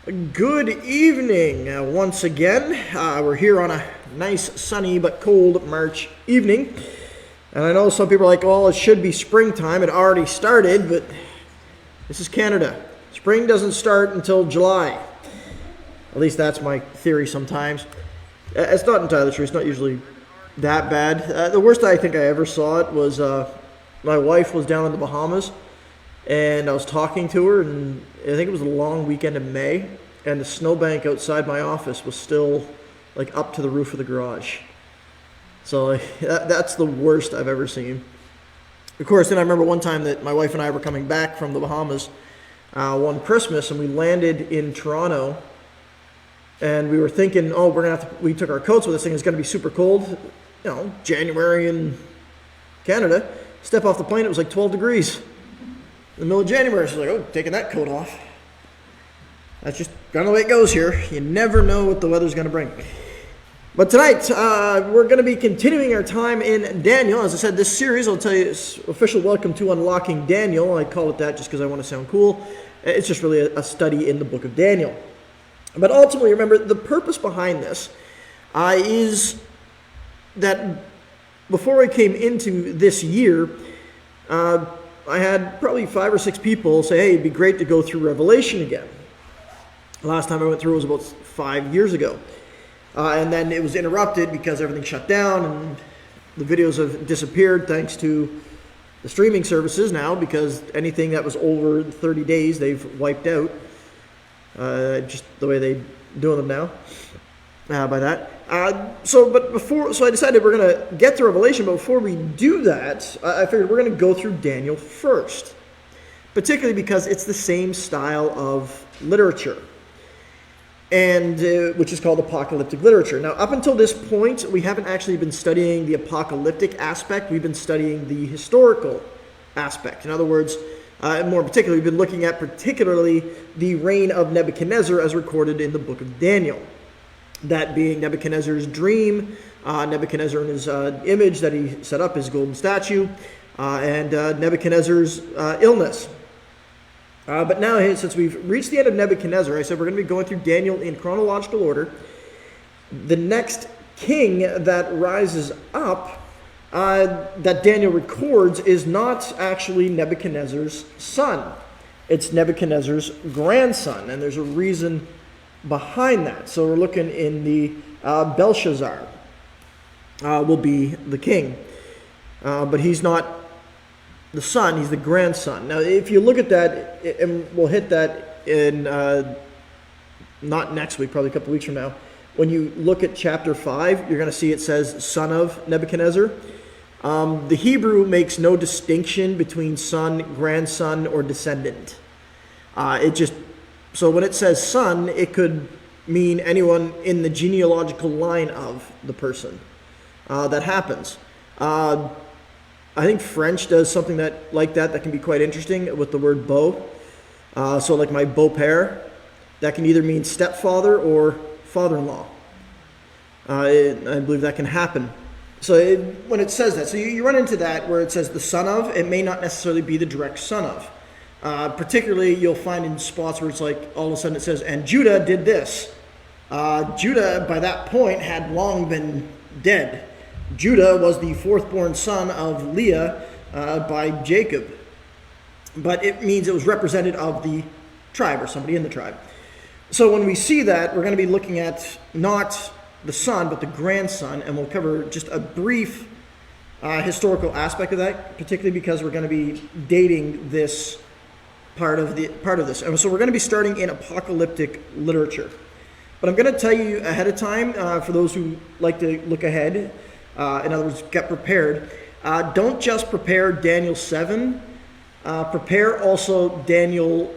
Good evening once again. We're here on a nice sunny but cold March evening. And I know some people are like, well, it should be springtime. It already started, but this is Canada. Spring doesn't start until July. At least that's my theory sometimes. It's not entirely true. It's not usually that bad. The worst I think I ever saw it was my wife was down in the Bahamas. And I was talking to her, and I think it was a long weekend in May, and the snowbank outside my office was still like up to the roof of the garage. So that's the worst I've ever seen. Of course, then I remember one time that my wife and I were coming back from the Bahamas one Christmas, and we landed in Toronto, and we were thinking, oh, we took our coats with us, thing it's going to be super cold, January in Canada. Step off the plane, it was like 12 degrees. In the middle of January, she's like, oh, taking that coat off. That's just kind of the way it goes here. You never know what the weather's going to bring. But tonight, we're going to be continuing our time in Daniel. As I said, this series, I'll tell you, is official welcome to Unlocking Daniel. I call it that just because I want to sound cool. It's just really a study in the book of Daniel. But ultimately, remember, the purpose behind this is that before I came into this year, I had probably 5 or 6 people say, hey, it'd be great to go through Revelation again. Last time I went through was about 5 years ago. And then it was interrupted because everything shut down and the videos have disappeared thanks to the streaming services now, because anything that was over 30 days, they've wiped out. Just the way they're doing them now. By that. So I decided we're going to get to Revelation, but before we do that, I figured we're going to go through Daniel first, particularly because it's the same style of literature, and which is called apocalyptic literature. Now, up until this point, we haven't actually been studying the apocalyptic aspect. We've been studying the historical aspect. In other words, more particularly, we've been looking at particularly the reign of Nebuchadnezzar as recorded in the book of Daniel. That being Nebuchadnezzar's dream, Nebuchadnezzar and his image that he set up, his golden statue, and Nebuchadnezzar's illness. But now, since we've reached the end of Nebuchadnezzar, I said we're going to be going through Daniel in chronological order. The next king that rises up, that Daniel records, is not actually Nebuchadnezzar's son. It's Nebuchadnezzar's grandson, and there's a reason behind that. So we're looking in the Belshazzar will be the king. But he's not the son, he's the grandson. Now, if you look at that, and we'll hit that in, not next week, probably a couple weeks from now. When you look at chapter 5, you're going to see it says son of Nebuchadnezzar. The Hebrew makes no distinction between son, grandson, or descendant. So when it says son, it could mean anyone in the genealogical line of the person. That happens. I think French does something like that can be quite interesting with the word beau. So like my beau-père, that can either mean stepfather or father-in-law. I believe that can happen. So when it says that, so you run into that where it says the son of, it may not necessarily be the direct son of. Particularly, you'll find in spots where it's like all of a sudden it says, and Judah did this. Judah, by that point, had long been dead. Judah was the fourth-born son of Leah by Jacob. But it means it was representative of the tribe or somebody in the tribe. So when we see that, we're going to be looking at not the son, but the grandson, and we'll cover just a brief historical aspect of that, particularly because we're going to be dating this part of this. And so we're going to be starting in apocalyptic literature. But I'm going to tell you ahead of time, for those who like to look ahead, in other words, get prepared, don't just prepare Daniel 7, prepare also Daniel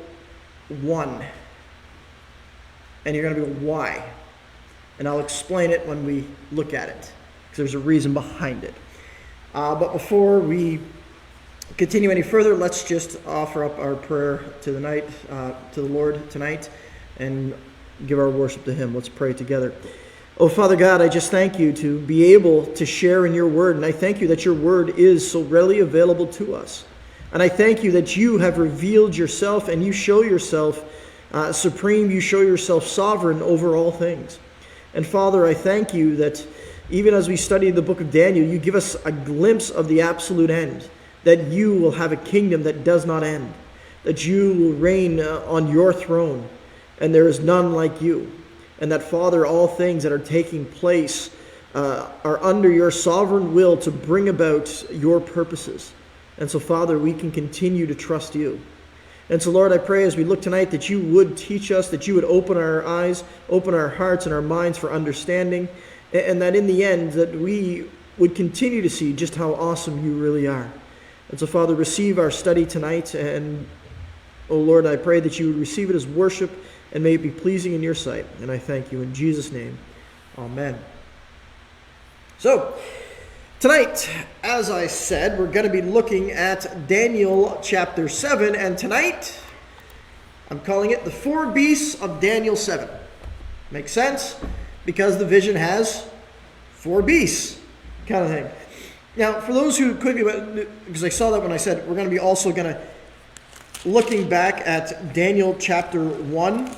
1. And you're going to be, why? And I'll explain it when we look at it, because there's a reason behind it. But before we continue any further, let's just offer up our prayer to the Lord tonight, and give our worship to Him. Let's pray together. Oh, Father God, I just thank you to be able to share in your word, and I thank you that your word is so readily available to us. And I thank you that you have revealed yourself, and you show yourself Supreme, you show yourself sovereign over all things. And Father, I thank you that even as we study the book of Daniel, you give us a glimpse of the absolute end, that you will have a kingdom that does not end, that you will reign on your throne, and there is none like you. And that, Father, all things that are taking place are under your sovereign will to bring about your purposes. And so, Father, we can continue to trust you. And so, Lord, I pray as we look tonight that you would teach us, that you would open our eyes, open our hearts and our minds for understanding, and that in the end that we would continue to see just how awesome you really are. And so, Father, receive our study tonight, and, oh Lord, I pray that you would receive it as worship, and may it be pleasing in your sight. And I thank you in Jesus' name. Amen. So, tonight, as I said, we're going to be looking at Daniel chapter 7, and tonight, I'm calling it the 4 beasts of Daniel 7. Makes sense? Because the vision has 4 beasts, kind of thing. Now, for those who could be, because I saw that when I said we're going to be also going to, looking back at Daniel chapter 1,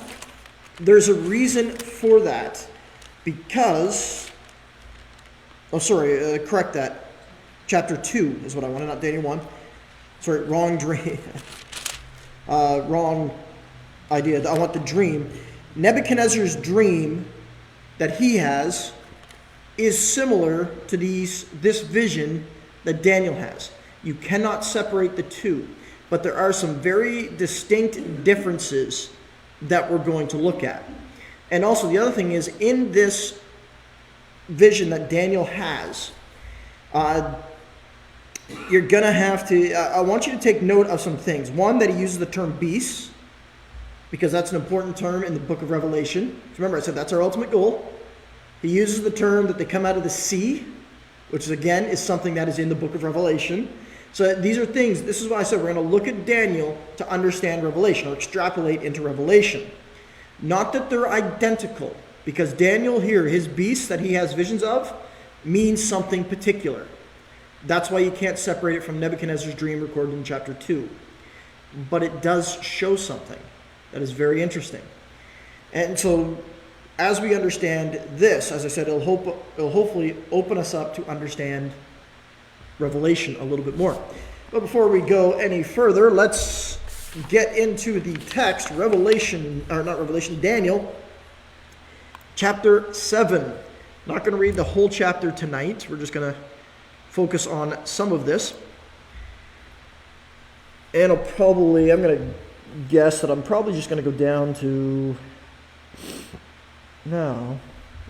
there's a reason for that. Because, correct that. Chapter 2 is what I wanted, not Daniel 1. Sorry, wrong dream. Wrong idea. I want the dream. Nebuchadnezzar's dream that he has is similar to this vision that Daniel has. You cannot separate the two, but there are some very distinct differences that we're going to look at. And also the other thing is, in this vision that Daniel has, you're going to have to, I want you to take note of some things. One, that he uses the term beasts, because that's an important term in the book of Revelation. Remember, I said that's our ultimate goal. He uses the term that they come out of the sea, which again is something that is in the book of Revelation. So these are things, this is why I said we're going to look at Daniel to understand Revelation, or extrapolate into Revelation. Not that they're identical, because Daniel here, his beasts that he has visions of, means something particular. That's why you can't separate it from Nebuchadnezzar's dream recorded in chapter 2. But it does show something that is very interesting. And so, as we understand this, as I said, it'll hopefully open us up to understand Revelation a little bit more. But before we go any further, let's get into the text, Daniel chapter 7. Not going to read the whole chapter tonight. We're just going to focus on some of this. And I'm going to guess that I'm probably just going to go down to... No.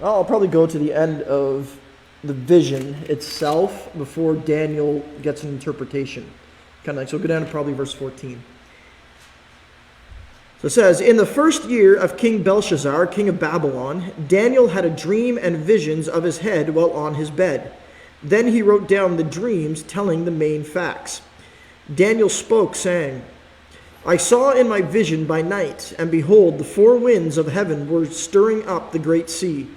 I'll probably go to the end of the vision itself before Daniel gets an interpretation. So we'll go down to probably verse 14. So it says, "In the first year of King Belshazzar, king of Babylon, Daniel had a dream and visions of his head while on his bed. Then he wrote down the dreams, telling the main facts. Daniel spoke, saying, I saw in my vision by night, and behold, the 4 winds of heaven were stirring up the great sea,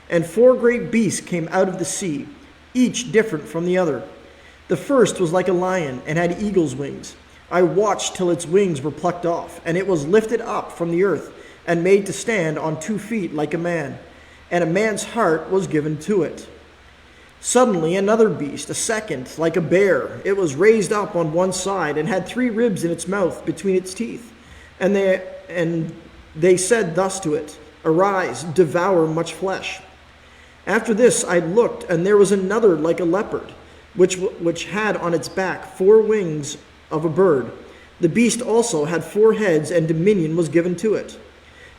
and 4 great beasts came out of the sea, each different from the other. The first was like a lion, and had eagle's wings. I watched till its wings were plucked off, and it was lifted up from the earth, and made to stand on 2 feet like a man, and a man's heart was given to it. Suddenly another beast, a second, like a bear. It was raised up on one side, and had 3 ribs in its mouth between its teeth. And they said thus to it, Arise, devour much flesh. After this I looked, and there was another like a leopard, which had on its back 4 wings of a bird. The beast also had 4 heads, and dominion was given to it.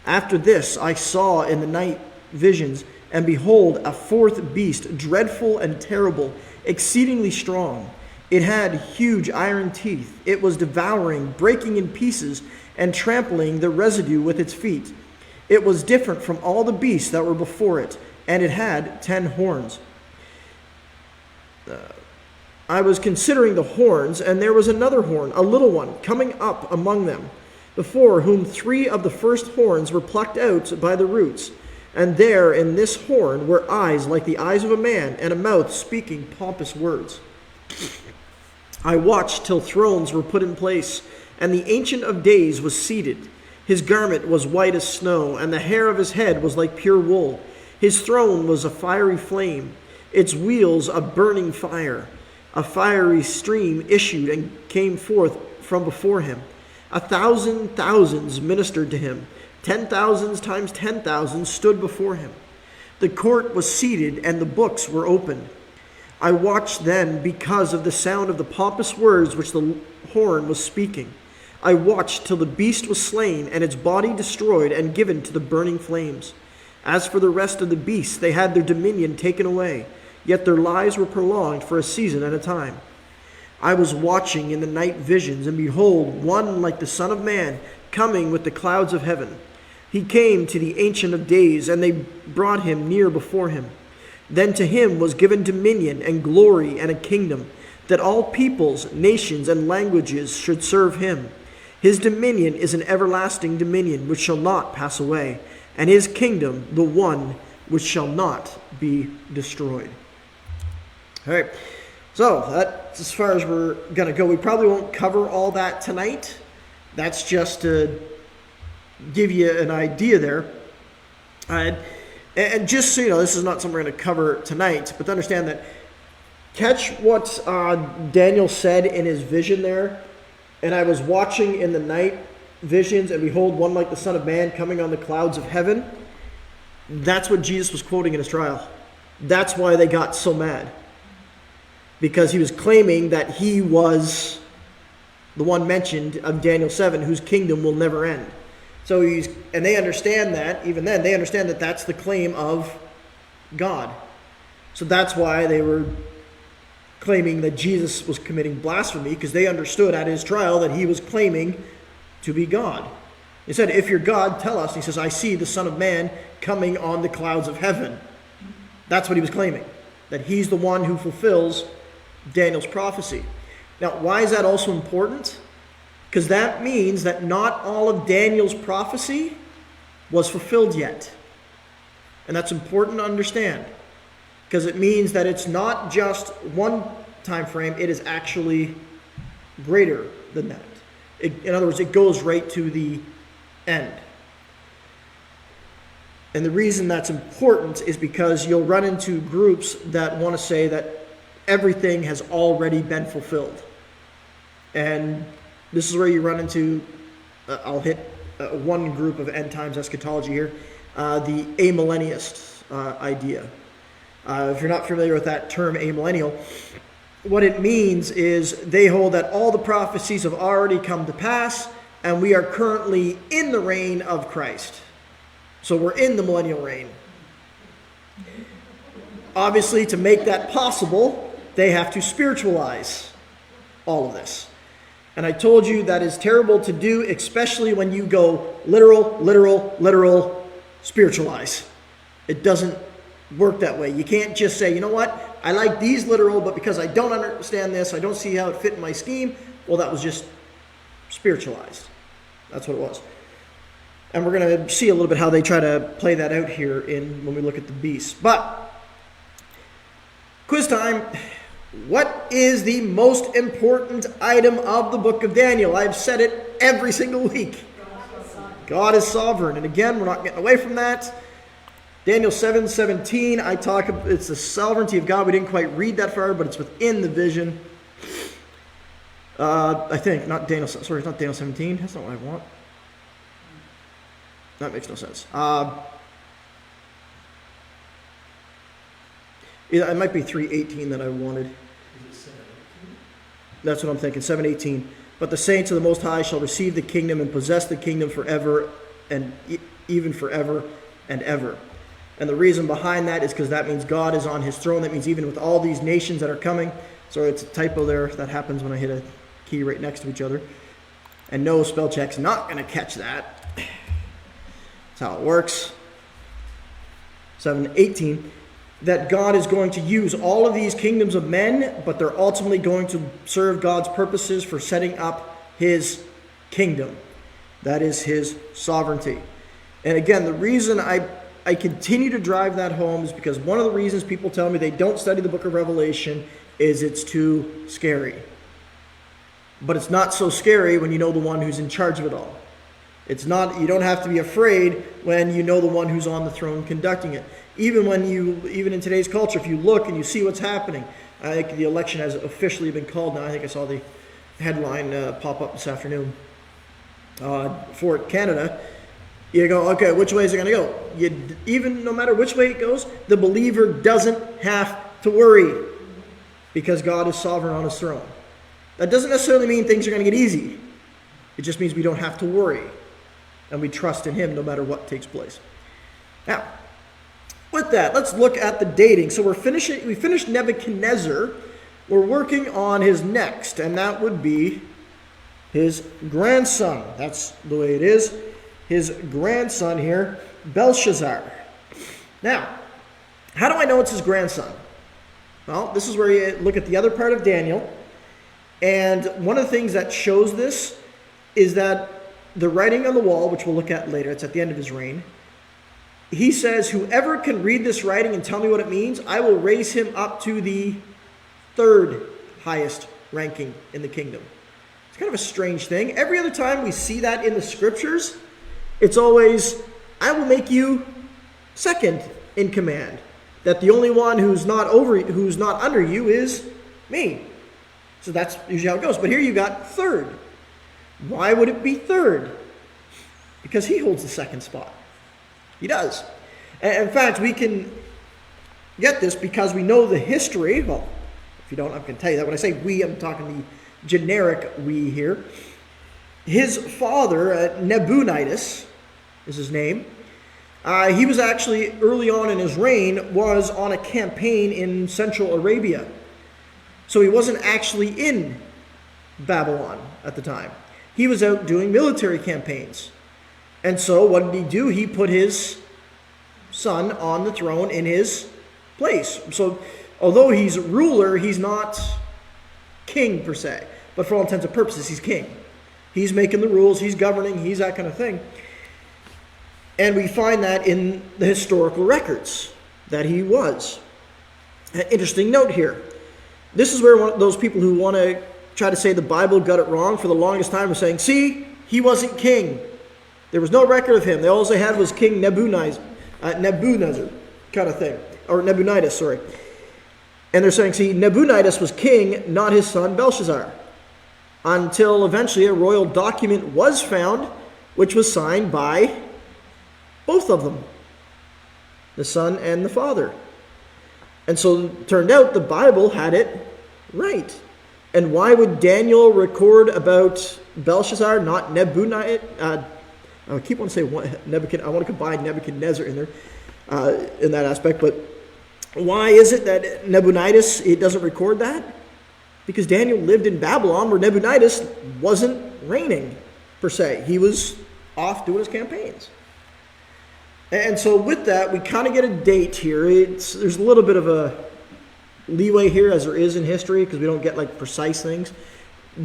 After this I saw in the night visions, and behold, a 4th beast, dreadful and terrible, exceedingly strong. It had huge iron teeth. It was devouring, breaking in pieces, and trampling the residue with its feet. It was different from all the beasts that were before it, and it had 10 horns. I was considering the horns, and there was another horn, a little one, coming up among them, before whom 3 of the first horns were plucked out by the roots. And there in this horn were eyes like the eyes of a man, and a mouth speaking pompous words. I watched till thrones were put in place, and the Ancient of Days was seated. His garment was white as snow, and the hair of his head was like pure wool. His throne was a fiery flame, its wheels a burning fire. A fiery stream issued and came forth from before him. 1,000 thousands ministered to him. 10,000 times 10,000 stood before him. The court was seated, and the books were opened. I watched then because of the sound of the pompous words which the horn was speaking. I watched till the beast was slain, and its body destroyed and given to the burning flames. As for the rest of the beasts, they had their dominion taken away, yet their lives were prolonged for a season at a time. I was watching in the night visions, and behold, one like the Son of Man, coming with the clouds of heaven. He came to the Ancient of Days, and they brought him near before him. Then to him was given dominion and glory and a kingdom, that all peoples, nations, and languages should serve him. His dominion is an everlasting dominion which shall not pass away, and his kingdom the one which shall not be destroyed. All right, so that's as far as we're going to go. We probably won't cover all that tonight. That's just to give you an idea there. And just so you know, this is not something we're going to cover tonight, but to understand that, catch what Daniel said in his vision there. And I was watching in the night visions, and behold, one like the Son of Man coming on the clouds of heaven. That's what Jesus was quoting in his trial. That's why they got so mad. Because he was claiming that he was the one mentioned of Daniel 7, whose kingdom will never end. So and they understand that, even then, they understand that that's the claim of God. So that's why they were claiming that Jesus was committing blasphemy, because they understood at his trial that he was claiming to be God. He said, if you're God, tell us. And he says, I see the Son of Man coming on the clouds of heaven. That's what he was claiming, that he's the one who fulfills Daniel's prophecy. Now, why is that also important? Because that means that not all of Daniel's prophecy was fulfilled yet. And that's important to understand, because it means that it's not just one time frame, it is actually greater than that. In other words, it goes right to the end. And the reason that's important is because you'll run into groups that want to say that everything has already been fulfilled. And this is where you run into, I'll hit one group of end times eschatology here, the amillennialist idea. If you're not familiar with that term, amillennial, what it means is they hold that all the prophecies have already come to pass, and we are currently in the reign of Christ. So we're in the millennial reign. Obviously, to make that possible, they have to spiritualize all of this. And I told you that is terrible to do, especially when you go literal, spiritualize. It doesn't work that way. You can't just say, you know what, I like these literal, but because I don't understand this, I don't see how it fit in my scheme, well, that was just spiritualized. That's what it was. And we're going to see a little bit how they try to play that out here when we look at the beasts. But, quiz time. What is the most important item of the book of Daniel? I've said it every single week. God is sovereign. And again, we're not getting away from that. Daniel 7:17, it's the sovereignty of God. We didn't quite read that far, but it's within the vision. I think, not Daniel 17. That's not what I want. That makes no sense. It might be 3:18 that I wanted. That's what I'm thinking, 7:18. But the saints of the Most High shall receive the kingdom and possess the kingdom forever and even forever and ever. And the reason behind that is because that means God is on his throne. That means even with all these nations that are coming. Sorry, it's a typo there. That happens when I hit a key right next to each other. And no, spell check's not going to catch that. That's how it works. 7:18. That God is going to use all of these kingdoms of men, but they're ultimately going to serve God's purposes for setting up his kingdom. That is his sovereignty. And again, the reason I continue to drive that home is because one of the reasons people tell me they don't study the book of Revelation is it's too scary. But it's not so scary when you know the one who's in charge of it all. It's not, you don't have to be afraid when you know the one who's on the throne conducting it. Even in today's culture, if you look and you see what's happening, I think the election has officially been called now. I think I saw the headline pop up this afternoon for Canada. You go, okay, which way is it going to go? Even no matter which way it goes, the believer doesn't have to worry because God is sovereign on his throne. That doesn't necessarily mean things are going to get easy. It just means we don't have to worry. And we trust in him no matter what takes place. Now, with that, let's look at the dating. So we finished Nebuchadnezzar. We're working on his next, and that would be his grandson. That's the way it is. His grandson here, Belshazzar. Now, how do I know it's his grandson? Well, this is where you look at the other part of Daniel. And one of the things that shows this is that the writing on the wall, which we'll look at later, it's at the end of his reign. He says, whoever can read this writing and tell me what it means, I will raise him up to the third highest ranking in the kingdom. It's kind of a strange thing. Every other time we see that in the scriptures, it's always, I will make you second in command. That the only one who's not under you is me. So that's usually how it goes. But here you got third. Why would it be third? Because he holds the second spot. He does. And in fact, we can get this because we know the history. Well, if you don't, I can tell you that. When I say we, I'm talking the generic we here. His father, Nebuchadnezzar, is his name. He was actually, early on in his reign, was on a campaign in Central Arabia. So he wasn't actually in Babylon at the time. He was out doing military campaigns. And so what did he do? He put his son on the throne in his place. So although he's ruler, he's not king per se. But for all intents and purposes, he's king. He's making the rules, he's governing, he's that kind of thing. And we find that in the historical records, that he was. An interesting note here. This is where those people who want to try to say the Bible got it wrong for the longest time were saying, see, he wasn't king. There was no record of him. All they had was King Nebuchadnezzar kind of thing. Or Nebuchadnezzar, sorry. And they're saying, see, Nebuchadnezzar was king, not his son Belshazzar. Until eventually a royal document was found, which was signed by both of them, the son and the father. And so it turned out the Bible had it right. And why would Daniel record about Belshazzar, not Nebuchadnezzar? I keep wanting to say Nebuchadnezzar. I want to combine Nebuchadnezzar in there, in that aspect. But why is it that Nebuchadnezzar, it doesn't record that? Because Daniel lived in Babylon where Nebuchadnezzar wasn't reigning, per se. He was off doing his campaigns. And so with that, we kind of get a date here. There's a little bit of a leeway here, as there is in history, because we don't get like precise things.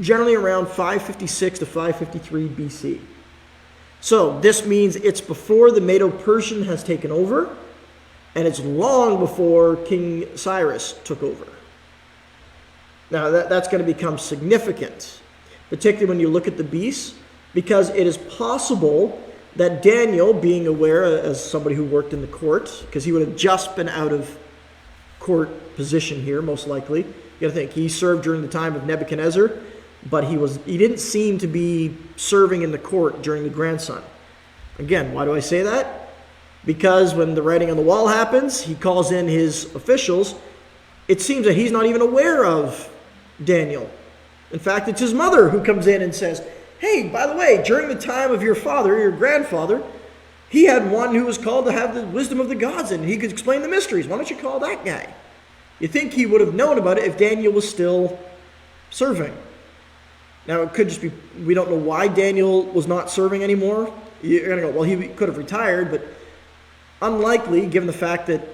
Generally around 556 to 553 BC. So this means it's before the Medo-Persian has taken over, and it's long before King Cyrus took over. Now that's going to become significant, particularly when you look at the beasts, because it is possible that Daniel, being aware as somebody who worked in the court, because he would have just been out of court position here, most likely. You got to think, he served during the time of Nebuchadnezzar, but he didn't seem to be serving in the court during the grandson. Again, why do I say that? Because when the writing on the wall happens, he calls in his officials. It seems that he's not even aware of Daniel. In fact, it's his mother who comes in and says, hey, by the way, during the time of your father, your grandfather, he had one who was called to have the wisdom of the gods, and he could explain the mysteries. Why don't you call that guy? You think he would have known about it if Daniel was still serving. Now, it could just be, we don't know why Daniel was not serving anymore. You're going to go, well, he could have retired, but unlikely, given the fact that,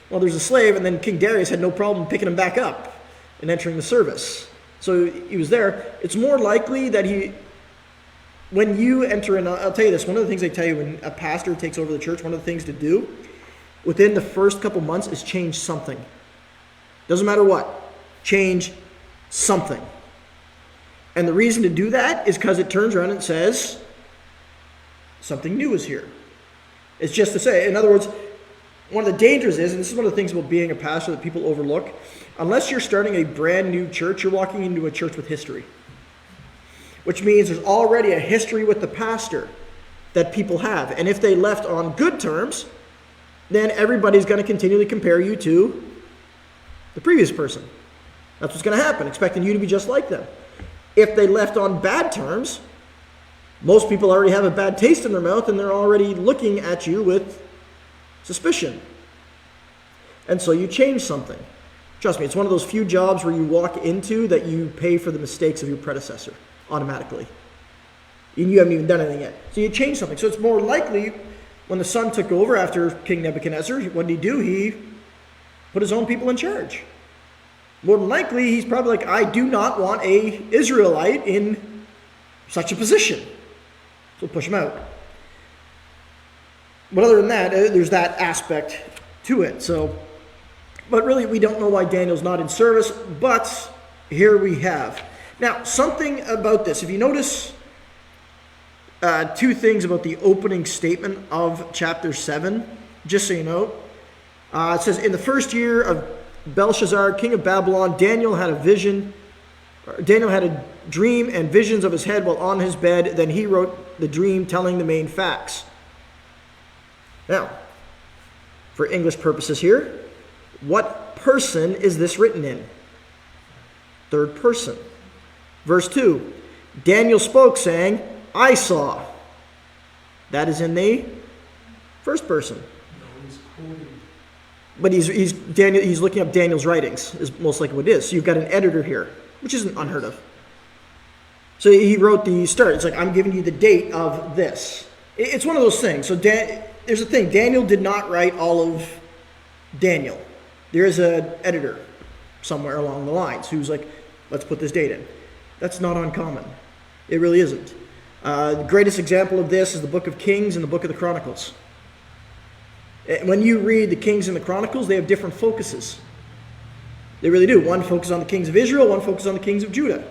well, there's a slave, and then King Darius had no problem picking him back up and entering the service. So he was there. It's more likely that when you enter in, I'll tell you this, one of the things they tell you when a pastor takes over the church, one of the things to do within the first couple months is change something. Doesn't matter what. Change something. And the reason to do that is because it turns around and says, Something new is here. It's just to say, in other words, one of the dangers is, and this is one of the things about being a pastor that people overlook, unless you're starting a brand new church, you're walking into a church with history. Which means there's already a history with the pastor that people have. And if they left on good terms, then everybody's going to continually compare you to the previous person. That's what's going to happen, expecting you to be just like them. If they left on bad terms, most people already have a bad taste in their mouth and they're already looking at you with suspicion. And so you change something. Trust me, it's one of those few jobs where you walk into that you pay for the mistakes of your predecessor automatically. And you haven't even done anything yet. So you change something. So it's more likely when the son took over after King Nebuchadnezzar, what did he do? He put his own people in charge. More than likely, he's probably like, I do not want a Israelite in such a position. So push him out. But other than that, there's that aspect to it. So, but really, we don't know why Daniel's not in service, but here we have. Now, something about this. If you notice two things about the opening statement of chapter 7, just so you know. It says, in the first year of Belshazzar, king of Babylon, Daniel had a dream and visions of his head while on his bed. Then he wrote the dream telling the main facts. Now, for English purposes here, what person is this written in? Third person. Verse 2, Daniel spoke saying, I saw. That is in the first person. But he's looking up Daniel's writings, is most likely what it is. So you've got an editor here, which isn't unheard of. So he wrote the start. It's like, I'm giving you the date of this. It's one of those things. So there's a thing. Daniel did not write all of Daniel. There is an editor somewhere along the lines who's like, let's put this date in. That's not uncommon. It really isn't. The greatest example of this is the book of Kings and the book of the Chronicles. When you read the Kings and the Chronicles, they have different focuses. They really do. One focuses on the kings of Israel, one focuses on the kings of Judah.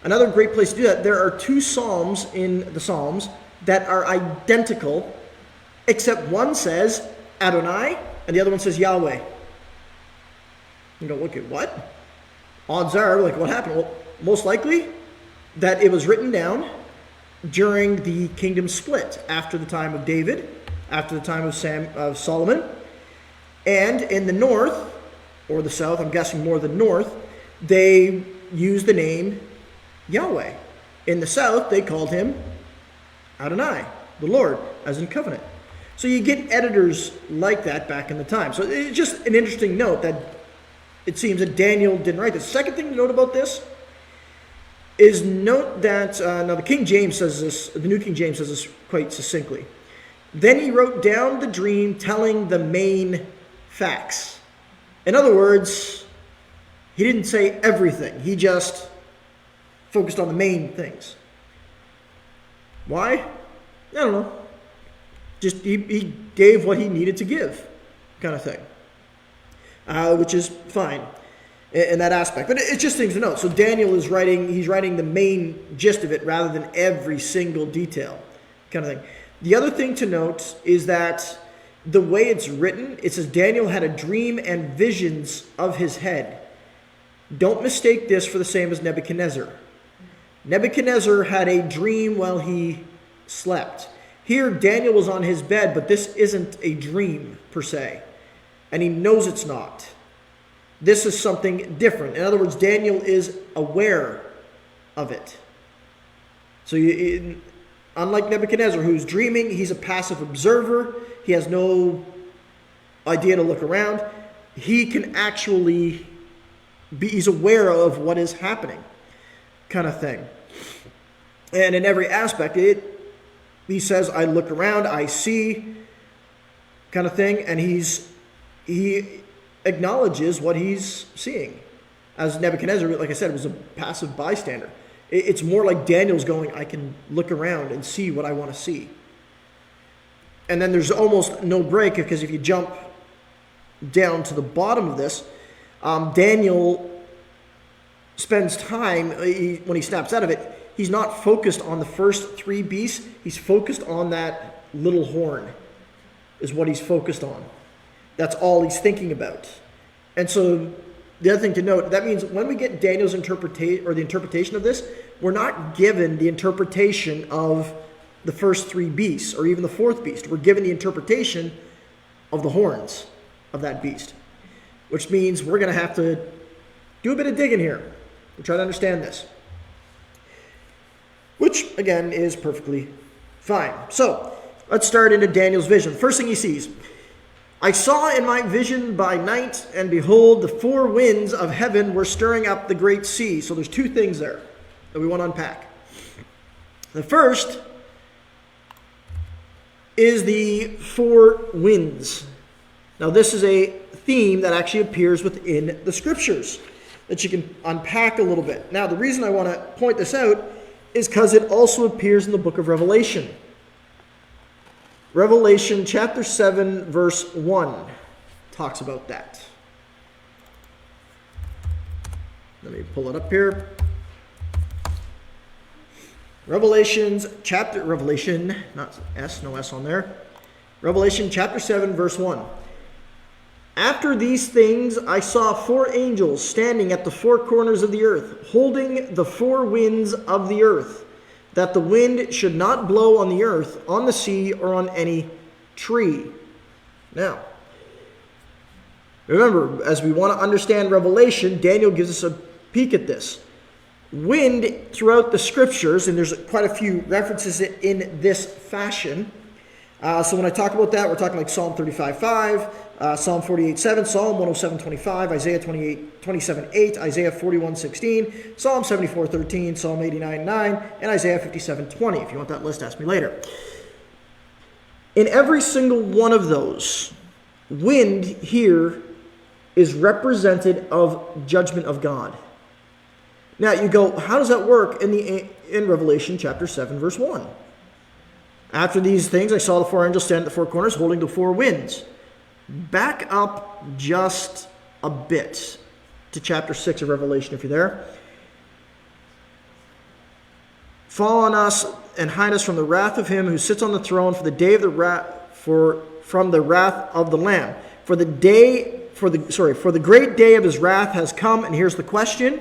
Another great place to do that, there are two psalms in the Psalms that are identical, except one says Adonai and the other one says Yahweh. You go, okay, what? Odds are, like, what happened? Well, most likely that it was written down during the kingdom split after the time of David, after the time of Solomon. And in the north, or the south, I'm guessing more the north, they used the name Yahweh. In the south, they called him Adonai, the Lord, as in covenant. So you get editors like that back in the time. So it's just an interesting note that it seems that Daniel didn't write this. Second thing to note about this is note that, now the King James says this, the New King James says this quite succinctly. Then he wrote down the dream telling the main facts. In other words, he didn't say everything. He just focused on the main things. Why? I don't know. Just he gave what he needed to give, kind of thing. Which is fine in that aspect. But it's just things to note. So Daniel is he's writing the main gist of it rather than every single detail, kind of thing. The other thing to note is that the way it's written, it says Daniel had a dream and visions of his head. Don't mistake this for the same as Nebuchadnezzar. Nebuchadnezzar had a dream while he slept. Here, Daniel was on his bed, but this isn't a dream per se. And he knows it's not. This is something different. In other words, Daniel is aware of it. So unlike Nebuchadnezzar, who's dreaming, he's a passive observer. He has no idea to look around. He can actually he's aware of what is happening, kind of thing. And in every aspect, he says, I look around, I see, kind of thing, and he acknowledges what he's seeing. As Nebuchadnezzar, like I said, was a passive bystander. It's more like Daniel's going, I can look around and see what I want to see. And then there's almost no break, because if you jump down to the bottom of this, Daniel spends time, when he snaps out of it, he's not focused on the first three beasts. He's focused on that little horn is what he's focused on. That's all he's thinking about. And so the other thing to note, that means when we get Daniel's interpretation or the interpretation of this, we're not given the interpretation of the first three beasts or even the fourth beast. We're given the interpretation of the horns of that beast, which means we're going to have to do a bit of digging here to try to understand this, which again is perfectly fine. So let's start into Daniel's vision. The first thing he sees: I saw in my vision by night, and behold, the four winds of heaven were stirring up the great sea. So there's two things there that we want to unpack. The first is the four winds. Now this is a theme that actually appears within the scriptures that you can unpack a little bit. Now the reason I want to point this out is because it also appears in the book of Revelation. Revelation chapter 7 verse 1 talks about that. Let me pull it up here. Revelation, not S, no S on there. Revelation chapter 7 verse 1. After these things I saw four angels standing at the four corners of the earth, holding the four winds of the earth, that the wind should not blow on the earth, on the sea, or on any tree. Now, remember, as we want to understand Revelation, Daniel gives us a peek at this. Wind throughout the scriptures, and there's quite a few references in this fashion. So when I talk about that, we're talking like Psalm 35:5, Psalm 48:7, Psalm 107:25, Isaiah 27:8, Isaiah 41:16, Psalm 74:13, Psalm 89:9, and Isaiah 57:20. If you want that list, ask me later. In every single one of those, wind here is represented of judgment of God. Now you go, how does that work in Revelation chapter 7 verse 1? After these things I saw the four angels stand at the four corners holding the four winds. Back up just a bit to chapter 6 of Revelation if you're there. Fall on us and hide us from the wrath of him who sits on the throne, for the day of the from the wrath of the Lamb. For the great day of his wrath has come, and here's the question: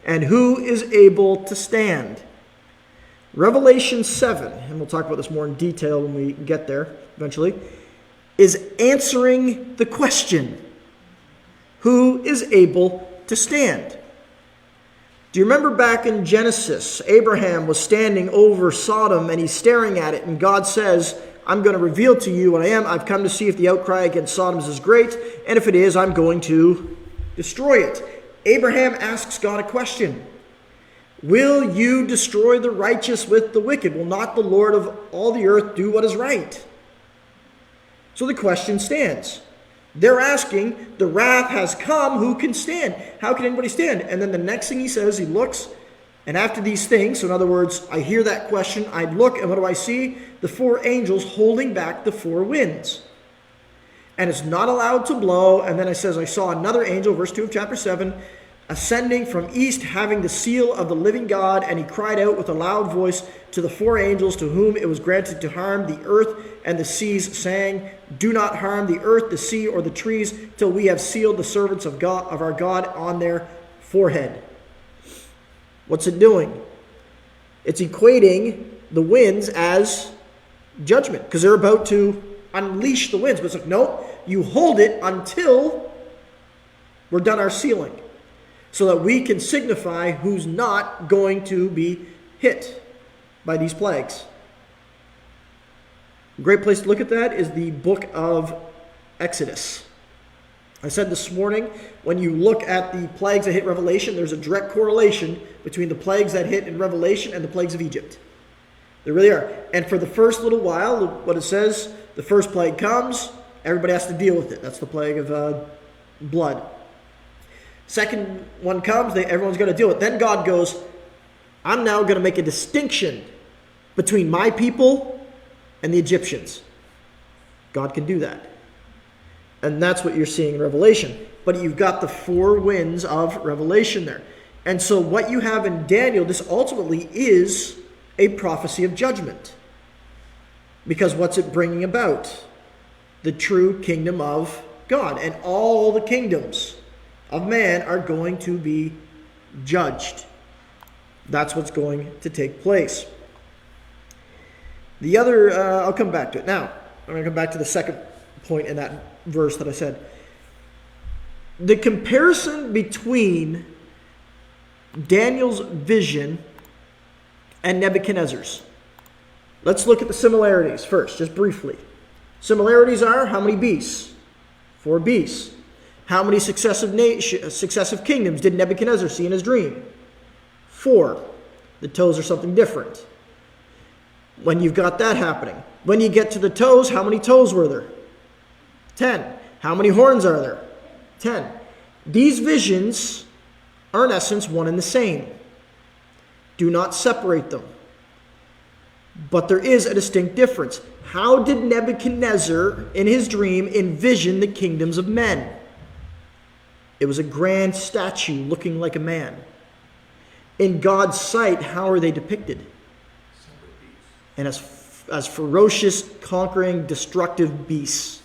and who is able to stand? Revelation 7, and we'll talk about this more in detail when we get there eventually, is answering the question, who is able to stand? Do you remember back in Genesis, Abraham was standing over Sodom and he's staring at it, and God says, I'm going to reveal to you what I am. I've come to see if the outcry against Sodom is great, and if it is, I'm going to destroy it. Abraham asks God a question. Will you destroy the righteous with the wicked? Will not the Lord of all the earth do what is right? So the question stands. They're asking, the wrath has come, who can stand? How can anybody stand? And then the next thing he says, he looks, and after these things, so in other words, I hear that question, I look, and what do I see? The four angels holding back the four winds. And it's not allowed to blow. And then it says, I saw another angel, verse 2 of chapter 7, ascending from east, having the seal of the living God, and he cried out with a loud voice to the four angels to whom it was granted to harm the earth and the seas, saying, do not harm the earth, the sea, or the trees, till we have sealed the servants of God, of our God, on their forehead. What's it doing? It's equating the winds as judgment, because they're about to unleash the winds. But it's like, no, you hold it until we're done our sealing, so that we can signify who's not going to be hit by these plagues. A great place to look at that is the book of Exodus. I said this morning, when you look at the plagues that hit Revelation, there's a direct correlation between the plagues that hit in Revelation and the plagues of Egypt. There really are. And for the first little while, what it says, the first plague comes, everybody has to deal with it. That's the plague of blood. Second one comes, everyone's going to deal with it. Then God goes, I'm now going to make a distinction between my people and the Egyptians. God can do that. And that's what you're seeing in Revelation. But you've got the four winds of Revelation there. And so what you have in Daniel, this ultimately is a prophecy of judgment. Because what's it bringing about? The true kingdom of God. And all the kingdoms of man are going to be judged. That's what's going to take place. The other, I'll come back to it. Now, I'm going to come back to the second point in that verse that I said. The comparison between Daniel's vision and Nebuchadnezzar's. Let's look at the similarities first, just briefly. Similarities are how many beasts? 4 beasts. How many successive kingdoms did Nebuchadnezzar see in his dream? 4. The toes are something different. When you've got that happening. When you get to the toes, how many toes were there? 10. How many horns are there? 10. These visions are in essence one and the same. Do not separate them. But there is a distinct difference. How did Nebuchadnezzar in his dream envision the kingdoms of men? It was a grand statue looking like a man. In God's sight, how are they depicted? And as ferocious, conquering, destructive beasts.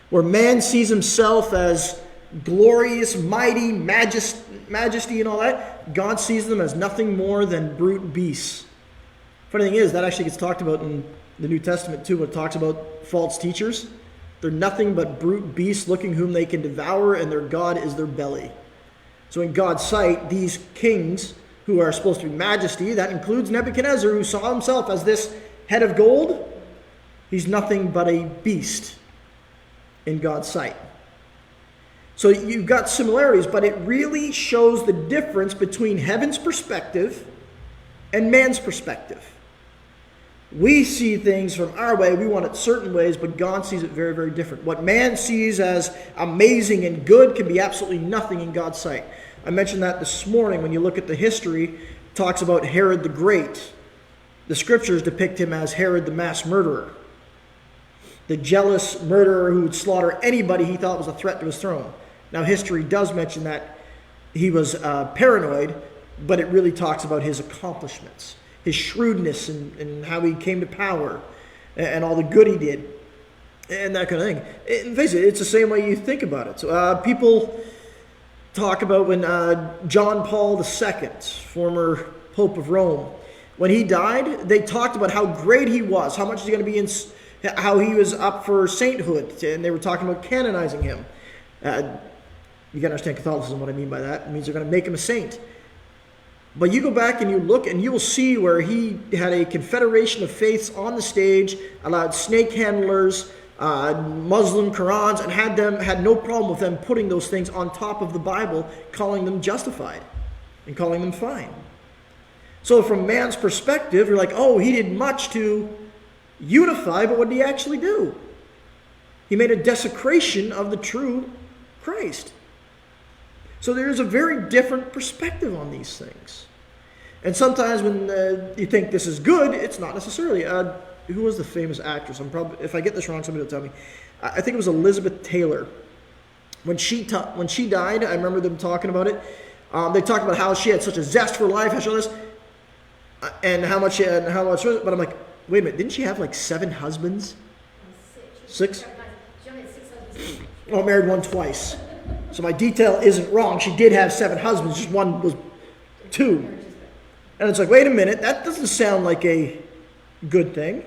Where man sees himself as glorious, mighty, majesty and all that, God sees them as nothing more than brute beasts. Funny thing is, that actually gets talked about in the New Testament too, when it talks about false teachers. They're nothing but brute beasts looking whom they can devour, and their God is their belly. So in God's sight, these kings who are supposed to be majesty, that includes Nebuchadnezzar, who saw himself as this head of gold, he's nothing but a beast in God's sight. So you've got similarities, but it really shows the difference between heaven's perspective and man's perspective. We see things from our way, we want it certain ways, but God sees it very, very different. What man sees as amazing and good can be absolutely nothing in God's sight. I mentioned that this morning. When you look at the history, it talks about Herod the Great. The scriptures depict him as Herod the mass murderer. The jealous murderer who would slaughter anybody he thought was a threat to his throne. Now history does mention that he was paranoid, but it really talks about his accomplishments, his shrewdness and how he came to power and all the good he did and that kind of thing. And face it, it's the same way you think about it. So people talk about when John Paul II, former Pope of Rome, when he died, they talked about how great he was, how much he's going to be in, how he was up for sainthood, and they were talking about canonizing him. You got to understand Catholicism, what I mean by that. It means they're going to make him a saint. But you go back and you look and you will see where he had a confederation of faiths on the stage, allowed snake handlers, Muslim Qurans, and had no problem with them putting those things on top of the Bible, calling them justified and calling them fine. So from man's perspective, you're like, oh, he did much to unify, but what did he actually do? He made a desecration of the true Christ. So there's a very different perspective on these things. And sometimes when you think this is good, it's not necessarily. Who was the famous actress? If I get this wrong, somebody will tell me. I think it was Elizabeth Taylor. When she died, I remember them talking about it. They talked about how she had such a zest for life, how she was, and how much. But I'm like, wait a minute, didn't she have like 7 husbands? 6? She only had 6 husbands. Oh, married one twice. So my detail isn't wrong. She did have 7 husbands, just one was 2. And it's like, wait a minute, that doesn't sound like a good thing.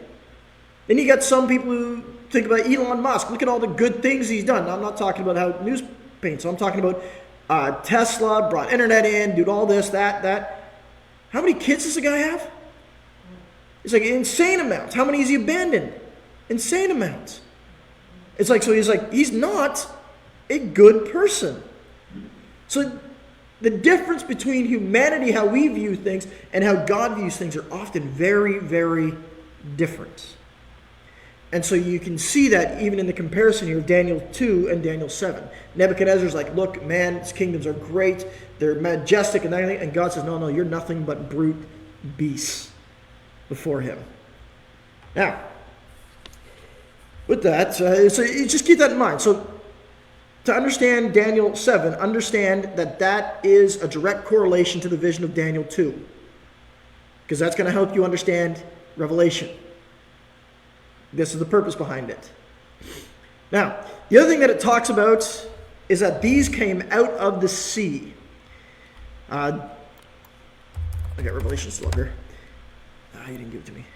Then you got some people who think about Elon Musk. Look at all the good things he's done. Now, I'm not talking about how news paints. So I'm talking about Tesla, brought internet in, did all this, that. How many kids does the guy have? It's like insane amounts. How many has he abandoned? Insane amounts. It's like, so he's not a good person. So the difference between humanity, how we view things, and how God views things are often very, very different. And so you can see that even in the comparison here of Daniel 2 and Daniel 7. Nebuchadnezzar's like, look, man's kingdoms are great, they're majestic and everything, and God says, no, you're nothing but brute beasts before him. Now, with that, so you just keep that in mind. So To understand Daniel 7, understand that that is a direct correlation to the vision of Daniel 2. Because that's going to help you understand Revelation. This is the purpose behind it. Now, the other thing that it talks about is that these came out of the sea. I got Revelation still up here. You didn't give it to me.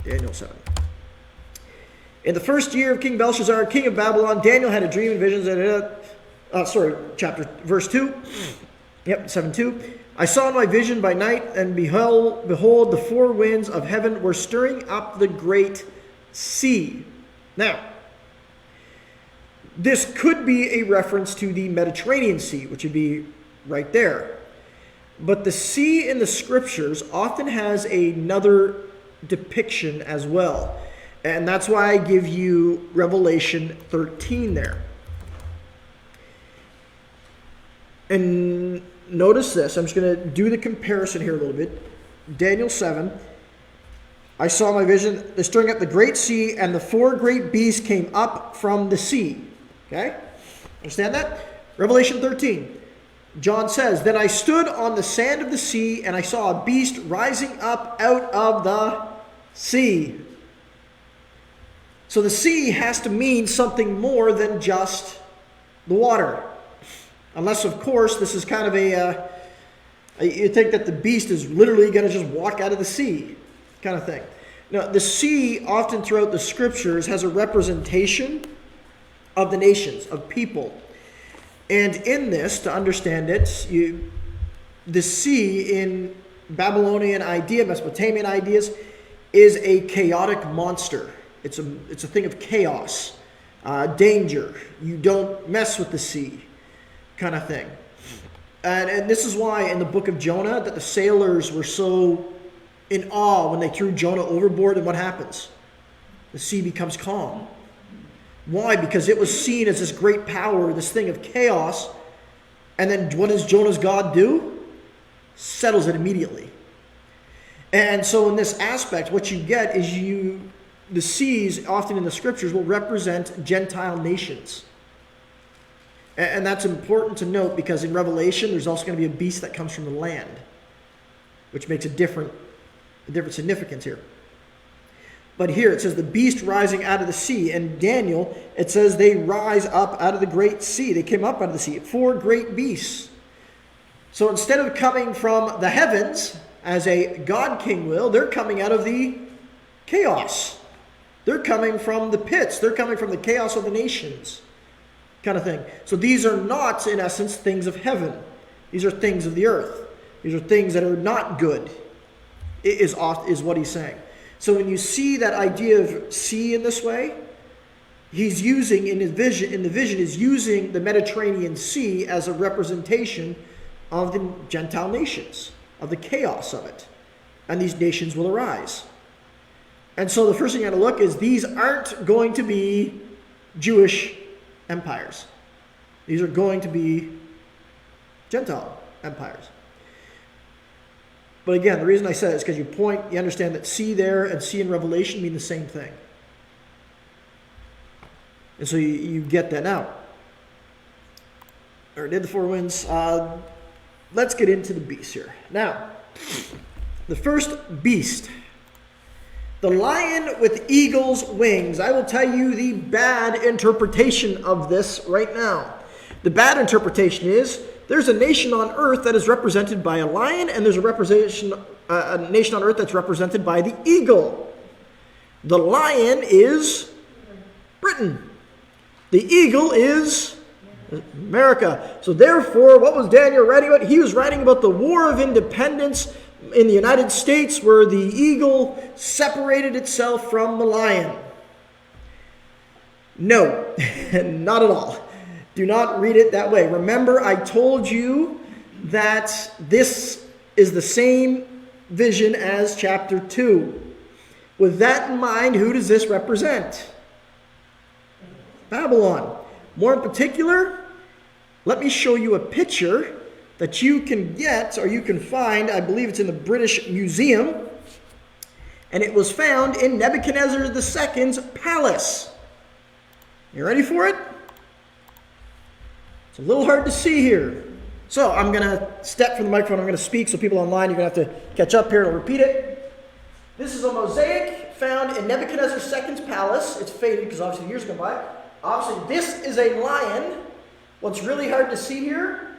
Daniel 7. In the first year of King Belshazzar, king of Babylon, Daniel had a dream and visions. Verse 2. Yep, 7:2. I saw in my vision by night, and behold, the four winds of heaven were stirring up the great sea. Now, this could be a reference to the Mediterranean Sea, which would be right there. But the sea in the scriptures often has another depiction as well. And that's why I give you Revelation 13 there. And notice this. I'm just going to do the comparison here a little bit. Daniel 7. I saw my vision, the stirring up the great sea, and the four great beasts came up from the sea. Okay? Understand that? Revelation 13. John says, Then I stood on the sand of the sea, and I saw a beast rising up out of the sea. So the sea has to mean something more than just the water. Unless, of course, this is kind of you think that the beast is literally going to just walk out of the sea kind of thing. Now, the sea, often throughout the scriptures, has a representation of the nations, of people. And in this, to understand it, the sea in Babylonian idea, Mesopotamian ideas, is a chaotic monster. It's a thing of chaos, danger. You don't mess with the sea, kind of thing. And this is why in the book of Jonah that the sailors were so in awe when they threw Jonah overboard, and what happens? The sea becomes calm. Why? Because it was seen as this great power, this thing of chaos. And then what does Jonah's God do? Settles it immediately. And so in this aspect, what you get is the seas, often in the scriptures, will represent Gentile nations. And that's important to note because in Revelation, there's also going to be a beast that comes from the land, which makes a different significance here. But here it says the beast rising out of the sea. And Daniel, it says they rise up out of the great sea. They came up out of the sea. Four great beasts. So instead of coming from the heavens, as a God king will, they're coming out of the chaos. They're coming from the pits. They're coming from the chaos of the nations, kind of thing. So these are not, in essence, things of heaven. These are things of the earth. These are things that are not good, is what he's saying. So when you see that idea of sea in this way, he's using in the vision is using the Mediterranean Sea as a representation of the Gentile nations, of the chaos of it. And these nations will arise. And so the first thing you got to look is these aren't going to be Jewish empires. These are going to be Gentile empires. But again, the reason I said it is because you understand that sea there and sea in Revelation mean the same thing. And so you get that now. Or did the four winds. Let's get into the beast here. Now, the first beast. The lion with eagle's wings. I will tell you the bad interpretation of this right now. The bad interpretation is there's a nation on earth that is represented by a lion, and there's a nation on earth that's represented by the eagle. The lion is Britain. The eagle is America. So therefore, what was Daniel writing about? He was writing about the War of Independence in the United States, where the eagle separated itself from the lion. No, not at all. Do not read it that way. Remember, I told you that this is the same vision as chapter 2. With that in mind, who does this represent? Babylon. More in particular, let me show you a picture that you can get or you can find. I believe it's in the British Museum. And it was found in Nebuchadnezzar II's palace. You ready for it? It's a little hard to see here. So I'm going to step from the microphone. I'm going to speak, so people online, you're going to have to catch up here. I'll repeat it. This is a mosaic found in Nebuchadnezzar II's palace. It's faded because obviously years go by. Obviously, this is a lion. What's really hard to see here,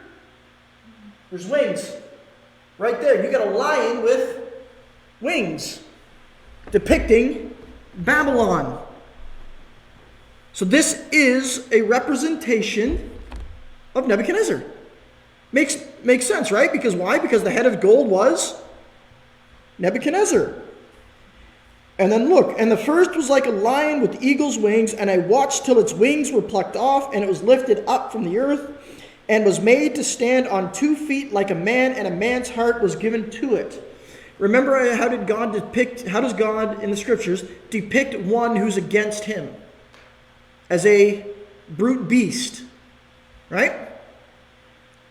there's wings. Right there, you got a lion with wings depicting Babylon. So this is a representation of Nebuchadnezzar. Makes sense, right? Because why? Because the head of gold was Nebuchadnezzar. And then look, and the first was like a lion with eagle's wings, and I watched till its wings were plucked off, and it was lifted up from the earth, and was made to stand on 2 feet like a man, and a man's heart was given to it. Remember, how does God in the scriptures depict one who's against him? As a brute beast, right?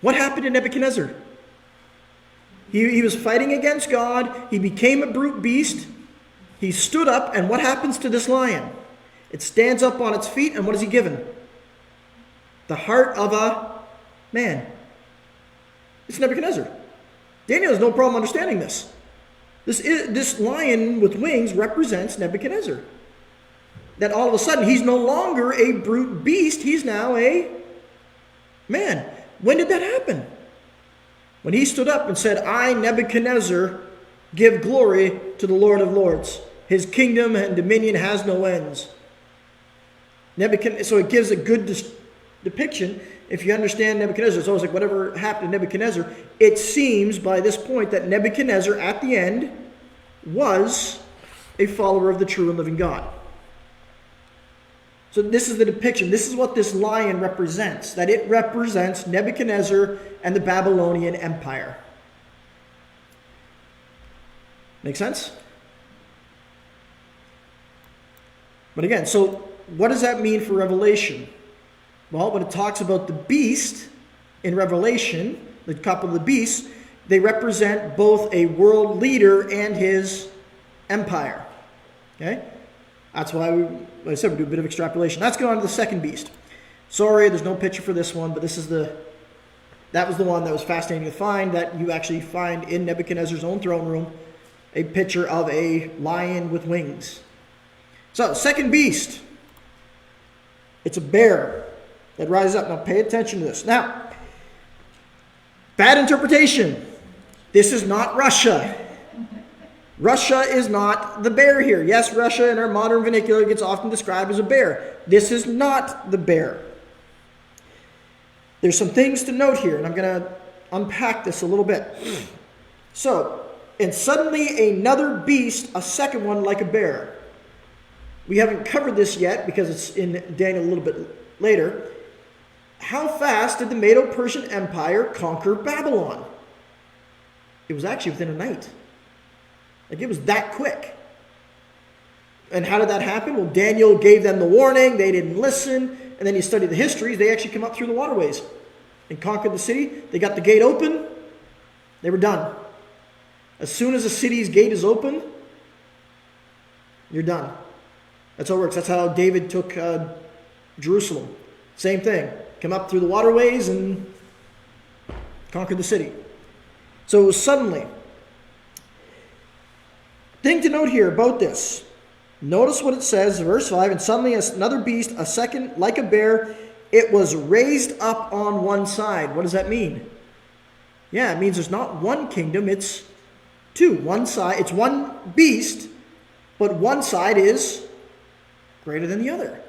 What happened to Nebuchadnezzar? He was fighting against God. He became a brute beast. He stood up, and what happens to this lion? It stands up on its feet, and what is he given? The heart of a man. It's Nebuchadnezzar. Daniel has no problem understanding this. This lion with wings represents Nebuchadnezzar. That all of a sudden, he's no longer a brute beast. He's now a man. When did that happen? When he stood up and said, I, Nebuchadnezzar, give glory to the Lord of Lords. His kingdom and dominion has no ends. So it gives a good depiction. If you understand Nebuchadnezzar, it's always like whatever happened to Nebuchadnezzar. It seems by this point that Nebuchadnezzar at the end was a follower of the true and living God. So this is the depiction. This is what this lion represents. That it represents Nebuchadnezzar and the Babylonian Empire. Make sense? But again, so what does that mean for Revelation? Well, when it talks about the beast in Revelation, the couple of the beasts, they represent both a world leader and his empire. Okay? That's why we do a bit of extrapolation. Let's go on to the second beast. Sorry, there's no picture for this one, but that was the one that was fascinating to find, that you actually find in Nebuchadnezzar's own throne room, a picture of a lion with wings. So, second beast. It's a bear that rises up. Now, pay attention to this. Now, bad interpretation. This is not Russia. Russia is not the bear here. Yes, Russia in our modern vernacular gets often described as a bear. This is not the bear. There's some things to note here, and I'm going to unpack this a little bit. So, and suddenly another beast, a second one like a bear. We haven't covered this yet because it's in Daniel a little bit later. How fast did the Medo-Persian Empire conquer Babylon? It was actually within a night. Like, it was that quick. And how did that happen? Well, Daniel gave them the warning. They didn't listen. And then you study the histories. They actually come up through the waterways and conquered the city. They got the gate open. They were done. As soon as a city's gate is open, you're done. That's how it works. That's how David took Jerusalem. Same thing. Come up through the waterways and conquered the city. So it was suddenly. Thing to note here about this. Notice what it says, verse 5, and suddenly another beast, a second like a bear, it was raised up on one side. What does that mean? Yeah, it means there's not one kingdom, it's two. One side, it's one beast, but one side is greater than the other.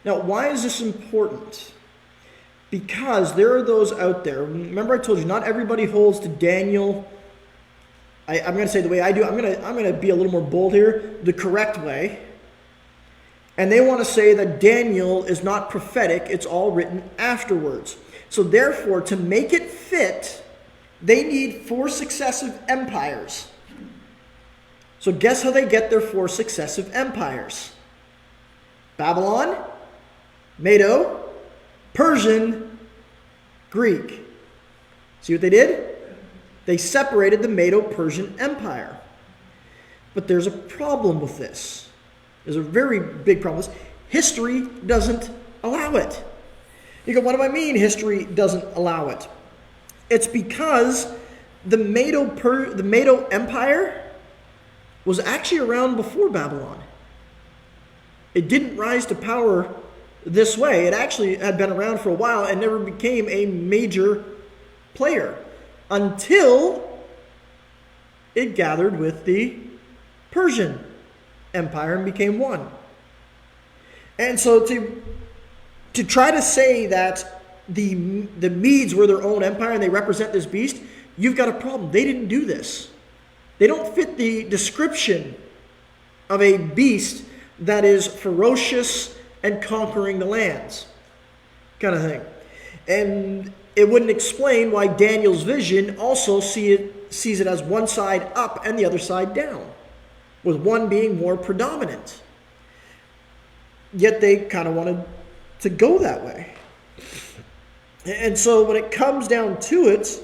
Now, why is this important? Because there are those out there. Remember I told you, not everybody holds to Daniel. I'm going to say the way I do. I'm going to be a little more bold here. The correct way. And they want to say that Daniel is not prophetic. It's all written afterwards. So therefore, to make it fit, they need 4 successive empires. So guess how they get their 4 successive empires? Babylon, Medo, Persian, Greek. See what they did? They separated the Medo-Persian Empire. But there's a problem with this. There's a very big problem with this. History doesn't allow it. You go, what do I mean history doesn't allow it? It's because the Medo Empire was actually around before Babylon. It didn't rise to power this way. It actually had been around for a while and never became a major player until it gathered with the Persian Empire and became one. And so to try to say that the Medes were their own empire and they represent this beast, you've got a problem. They didn't do this. They don't fit the description of a beast that is ferocious and conquering the lands, kind of thing. And it wouldn't explain why Daniel's vision also sees it as one side up and the other side down, with one being more predominant. Yet they kind of wanted to go that way. And so when it comes down to it,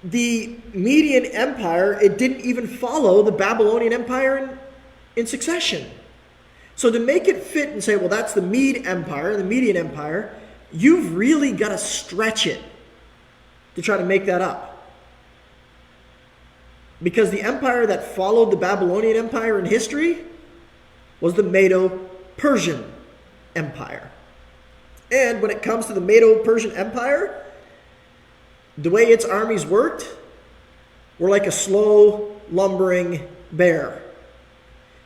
the Median Empire, it didn't even follow the Babylonian Empire in succession. So to make it fit and say, well, that's the Mede Empire, the Median Empire, you've really got to stretch it to try to make that up. Because the empire that followed the Babylonian Empire in history was the Medo-Persian Empire. And when it comes to the Medo-Persian Empire, the way its armies worked were like a slow, lumbering bear.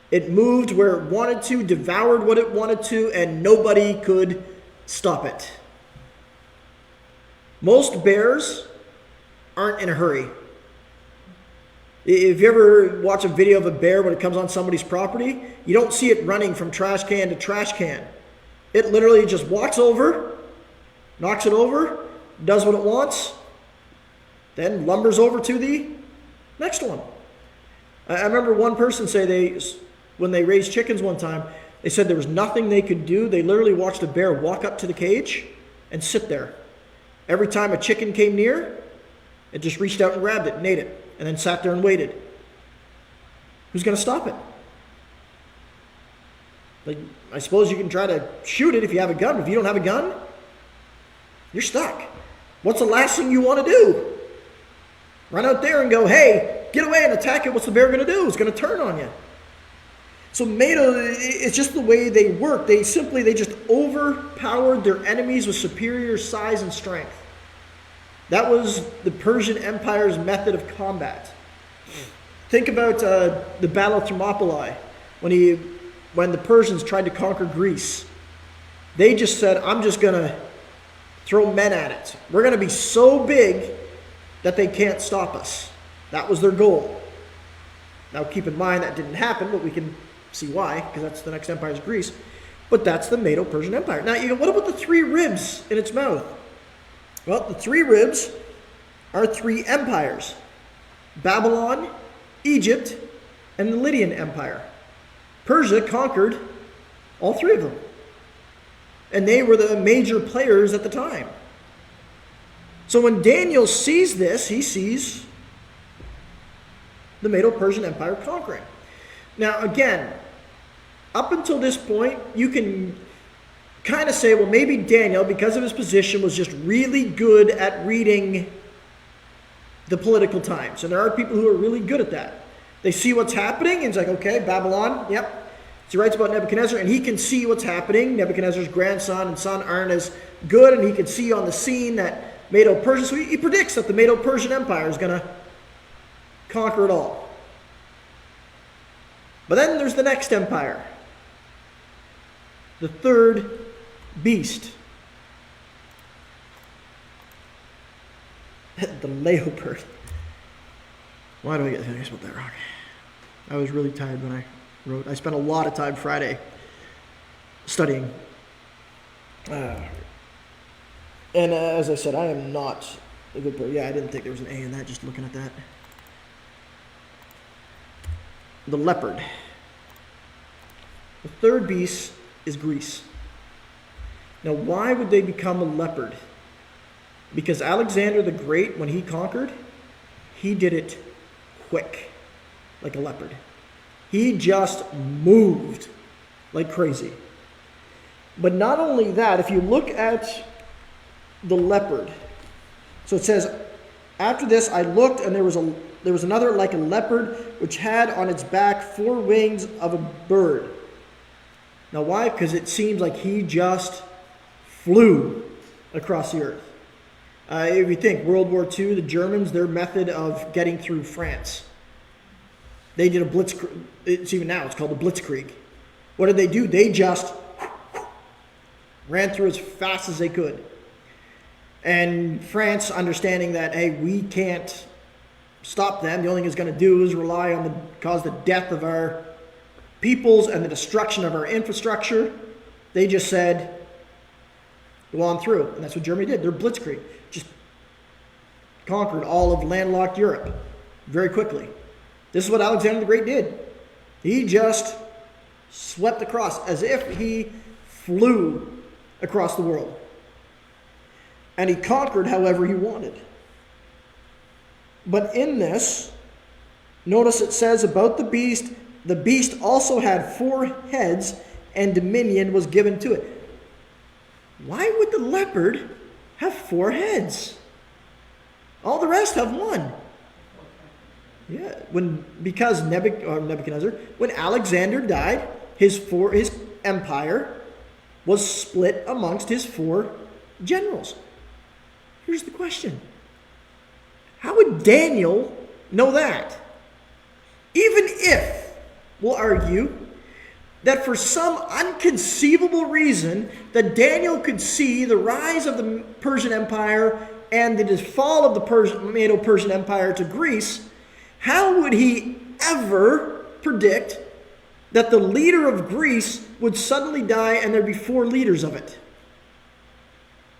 It moved where it wanted to, devoured what it wanted to, and nobody could stop it. Most bears aren't in a hurry. If you ever watch a video of a bear when it comes on somebody's property, you don't see it running from trash can to trash can. It literally just walks over, knocks it over, does what it wants, then lumbers over to the next one. I remember one person say when they raised chickens one time, they said there was nothing they could do. They literally watched a bear walk up to the cage and sit there. Every time a chicken came near, it just reached out and grabbed it and ate it, and then sat there and waited. Who's going to stop it? Like, I suppose you can try to shoot it if you have a gun. If you don't have a gun, you're stuck. What's the last thing you want to do? Run out there and go, hey, get away and attack it. What's the bear going to do? It's going to turn on you. So Medo, it's just the way they work. They just overpowered their enemies with superior size and strength. That was the Persian Empire's method of combat. Think about the Battle of Thermopylae, when the Persians tried to conquer Greece. They just said, I'm just going to throw men at it. We're going to be so big that they can't stop us. That was their goal. Now keep in mind that didn't happen, but we can see why, because that's the next empire is Greece. But that's the Medo-Persian Empire. Now, what about the three ribs in its mouth? Well, the three ribs are three empires: Babylon, Egypt, and the Lydian Empire. Persia conquered all three of them. And they were the major players at the time. So when Daniel sees this, he sees the Medo-Persian Empire conquering. Now, again, up until this point, you can kind of say, well, maybe Daniel, because of his position, was just really good at reading the political times. And there are people who are really good at that. They see what's happening, and it's like, okay, Babylon, yep. So he writes about Nebuchadnezzar, and he can see what's happening. Nebuchadnezzar's grandson and son aren't as good, and he can see on the scene that Medo-Persian, so he predicts that the Medo-Persian Empire is going to conquer it all. But then there's the next empire, the third beast, the leopard. Why do I get serious about that rock? I was really tired when I wrote. I spent a lot of time Friday studying. And as I said, I am not a good person. Yeah, I didn't think there was an A in that, just looking at that. The leopard. The third beast is Greece. Now, why would they become a leopard? Because Alexander the Great, when he conquered, he did it quick, like a leopard. He just moved like crazy. But not only that, if you look at the leopard. So it says, after this I looked, and there was another like a leopard, which had on its back 4 wings of a bird. Now why? Because it seems like he just flew across the earth. If you think World War II, the Germans, their method of getting through France, they did a blitzkrieg. It's even now, it's called a blitzkrieg. What did they do? They just ran through as fast as they could. And France, understanding that, hey, we can't stop them, the only thing it's going to do is rely on cause the death of our peoples and the destruction of our infrastructure, they just said, go on through. And that's what Germany did. Their blitzkrieg just conquered all of landlocked Europe very quickly. This is what Alexander the Great did. He just swept across as if he flew across the world. And he conquered however he wanted. But in this, notice it says about the beast also had 4 heads, and dominion was given to it. Why would the leopard have 4 heads? All the rest have 1. Yeah, because Nebuchadnezzar, when Alexander died, his empire was split amongst his 4 generals. Here's the question. How would Daniel know that? Even if, we'll argue, that for some unconceivable reason that Daniel could see the rise of the Persian Empire and the fall of the Medo-Persian Empire to Greece, how would he ever predict that the leader of Greece would suddenly die and there'd be 4 leaders of it?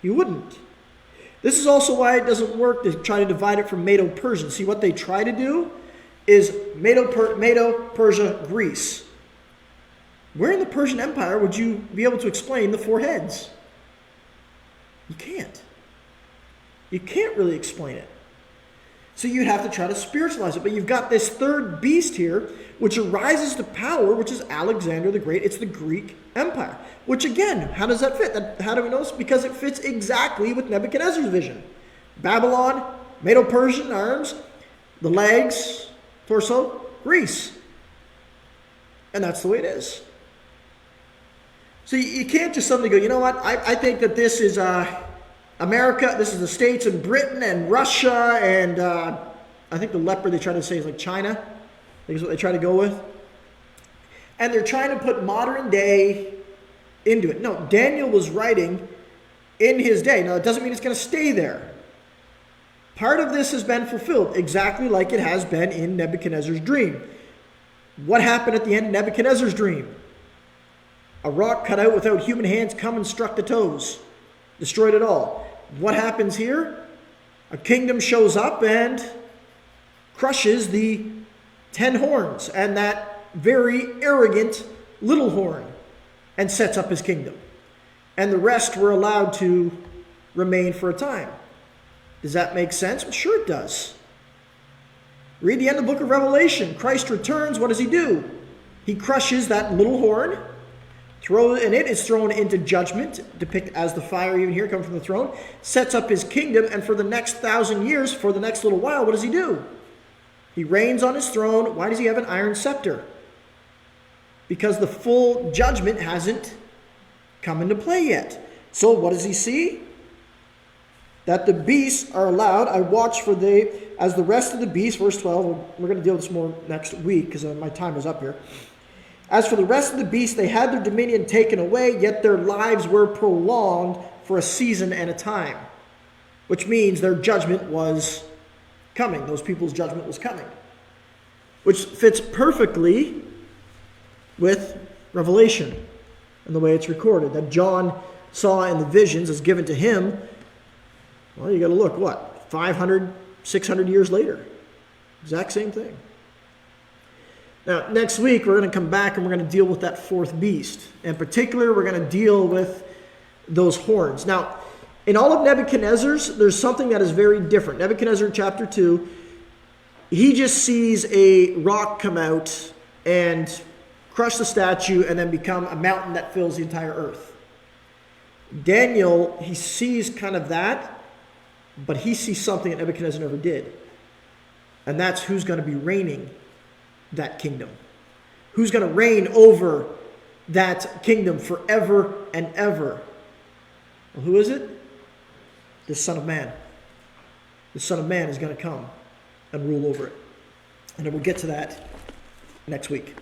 He wouldn't. This is also why it doesn't work to try to divide it from Medo-Persian. See, what they try to do is Medo-Persia, Greece. Where in the Persian Empire would you be able to explain the 4 heads? You can't. You can't really explain it. So you'd have to try to spiritualize it. But you've got this 3rd beast here, which arises to power, which is Alexander the Great. It's the Greek Empire. Which again, how does that fit? How do we know this? Because it fits exactly with Nebuchadnezzar's vision. Babylon, Medo-Persian arms, the legs, torso, Greece. And that's the way it is. So you can't just suddenly go, you know what, I think that this is America, this is the States and Britain and Russia, and I think the leopard they try to say is like China. I think is what they try to go with. And they're trying to put modern day into it. No, Daniel was writing in his day. Now, it doesn't mean it's going to stay there. Part of this has been fulfilled, exactly like it has been in Nebuchadnezzar's dream. What happened at the end of Nebuchadnezzar's dream? A rock cut out without human hands come and struck the toes. Destroyed it all. What happens here? A kingdom shows up and crushes the 10 horns and that very arrogant little horn and sets up his kingdom. And the rest were allowed to remain for a time. Does that make sense? Well, sure it does. Read the end of the book of Revelation. Christ returns. What does he do? He crushes that little horn. And it is thrown into judgment, depicted as the fire even here coming from the throne, sets up his kingdom, and for the next 1,000 years, for the next little while, what does he do? He reigns on his throne. Why does he have an iron scepter? Because the full judgment hasn't come into play yet. So what does he see? That the beasts are allowed. I watch for as the rest of the beasts, verse 12, we're going to deal with this more next week because my time is up here. As for the rest of the beasts, they had their dominion taken away, yet their lives were prolonged for a season and a time. Which means their judgment was coming. Those people's judgment was coming. Which fits perfectly with Revelation and the way it's recorded. That John saw in the visions as given to him. Well, you got to look, 500, 600 years later. Exact same thing. Now, next week, we're going to come back and we're going to deal with that 4th beast. In particular, we're going to deal with those horns. Now, in all of Nebuchadnezzar's, there's something that is very different. Nebuchadnezzar chapter 2, he just sees a rock come out and crush the statue and then become a mountain that fills the entire earth. Daniel, he sees kind of that, but he sees something that Nebuchadnezzar never did. And that's who's going to be reigning that kingdom. Who's going to reign over that kingdom forever and ever. Well, who is it? The Son of Man. The Son of Man is going to come and rule over it. And then we'll get to that next week.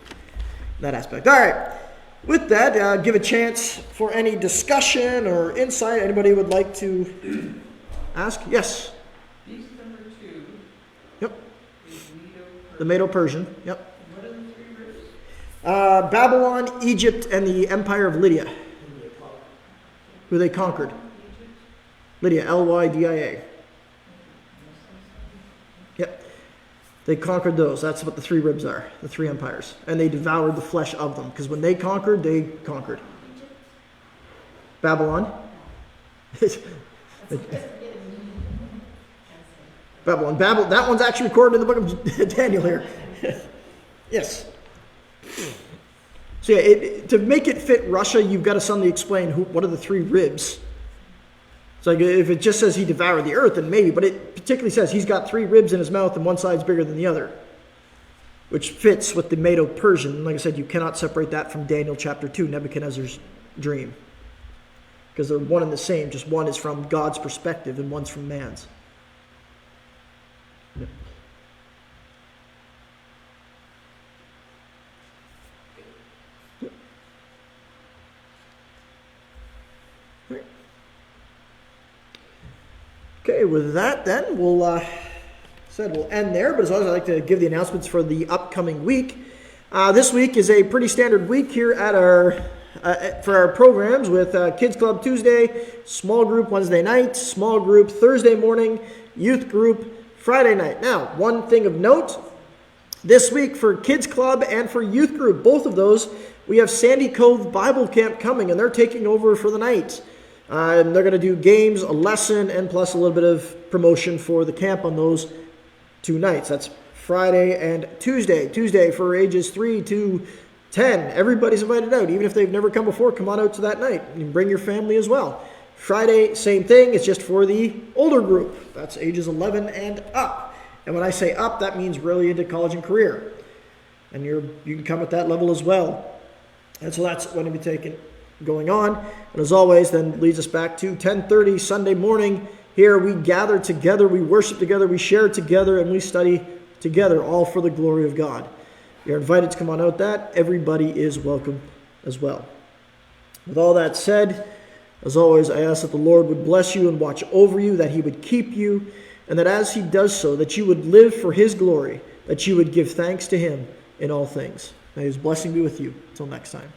That aspect. All right. With that, give a chance for any discussion or insight. Anybody would like to ask? Yes. Beast number 2. Yep. Is Medo-Persian. The Medo-Persian. Yep. What are the 3 rivers? Babylon, Egypt, and the Empire of Lydia. Who they conquered. Lydia, Lydia. Yep. They conquered those. That's what the 3 ribs are, the 3 empires. And they devoured the flesh of them. Because when they conquered, they conquered. Babylon. Babylon. That one's actually recorded in the book of Daniel here. Yes. So yeah, to make it fit Russia, you've got to suddenly explain what are the 3 ribs. So like if it just says he devoured the earth, then maybe. But it particularly says he's got 3 ribs in his mouth and one side's bigger than the other. Which fits with the Medo-Persian. Like I said, you cannot separate that from Daniel chapter 2, Nebuchadnezzar's dream. Because they're one and the same. Just one is from God's perspective and one's from man's. Yep. Okay, with that then, we'll end there. But as always, I'd like to give the announcements for the upcoming week. This week is a pretty standard week here at for our programs with Kids Club Tuesday, small group Wednesday night, small group Thursday morning, youth group Friday night. Now, one thing of note, this week for Kids Club and for youth group, both of those, we have Sandy Cove Bible Camp coming, and they're taking over for the night. And they're going to do games, a lesson, and plus a little bit of promotion for the camp on those 2 nights. That's Friday and Tuesday. Tuesday for ages 3 to 10. Everybody's invited out. Even if they've never come before, come on out to that night. You can bring your family as well. Friday, same thing. It's just for the older group. That's ages 11 and up. And when I say up, that means really into college and career. And you can come at that level as well. And so that's going to be going on. And as always, then leads us back to 10:30 Sunday morning. Here we gather together, we worship together, we share together, and we study together, all for the glory of God. You're invited to come on out that. Everybody is welcome as well. With all that said, as always, I ask that the Lord would bless you and watch over you, that he would keep you, and that as he does so, that you would live for his glory, that you would give thanks to him in all things. May his blessing be with you. Until next time.